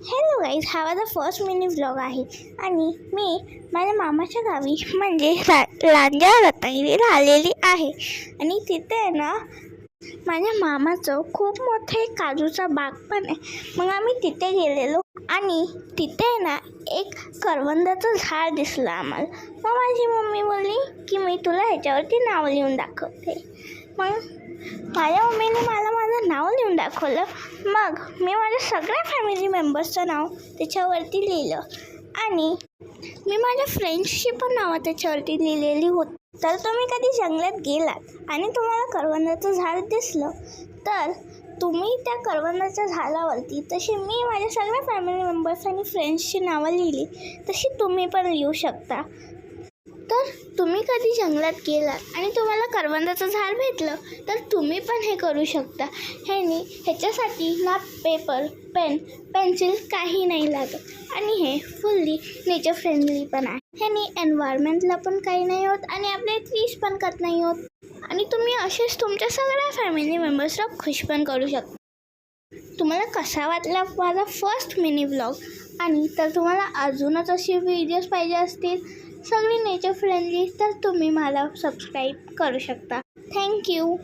Hello guys, हा माझा first mini vlog आहे आणि मी माझ्या मामाच्या गावी म्हणजे लांजा रत्नागिरीला आलेली आहे. आणि तिथे ना माझ्या मामाचं खूप मोठं एक काजूचा बाग पण आहे. मग आम्ही तिथे गेलेलो आणि तिथे ना एक करवंदाचं झाड दिसलं आम्हाला. मग माझी मम्मी बोलली की मी तुला ह्याच्यावरती नाव लिहून दाखवते. मग माझ्या मम्मीने मला माझं नाव लिहून दाखवलं. मग मी माझ्या सगळ्या फॅमिली मेंबर्सचं नाव त्याच्यावरती लिहिलं आणि मी माझ्या फ्रेंड्सची पण नावं त्याच्यावरती लिहिलेली होती. तर तुम्ही कधी जंगलात गेलात आणि तुम्हाला करवंदाचं झाड दिसलं तर तुम्ही त्या करवंदाच्या झाडावरती तशी मी माझ्या सगळ्या फॅमिली मेंबर्स आणि फ्रेंड्सची नावं लिहिली तशी तुम्ही पण लिहू शकता. तर तुम्ही कधी जंगलात गेलात आणि तुम्हाला करवंदाचं झाड भेटलं तर तुम्ही पण हे करू शकता. ह्याच्यासाठी ना पेपर, पेन, पेन्सिल काही नाही लागत आणि हे फुल्ली नेचर फ्रेंडली पण आहे. ह्याने एन्व्हायरमेंटला पण काही नाही होत आणि आपले ट्रीज पण कट नाही होत आणि तुम्ही असेच तुमच्या सगळ्या फॅमिली मेंबर्सला खुश पण करू शकता. तुम्हाला कसा वाटला माझा फर्स्ट मिनी व्लॉग? आणि तर तुम्हाला अजूनच असे व्हिडिओज पाहिजे असतील सगळी नेचर फ्रेंडली तर तुम्ही मला सबस्क्राईब करू शकता. थँक्यू.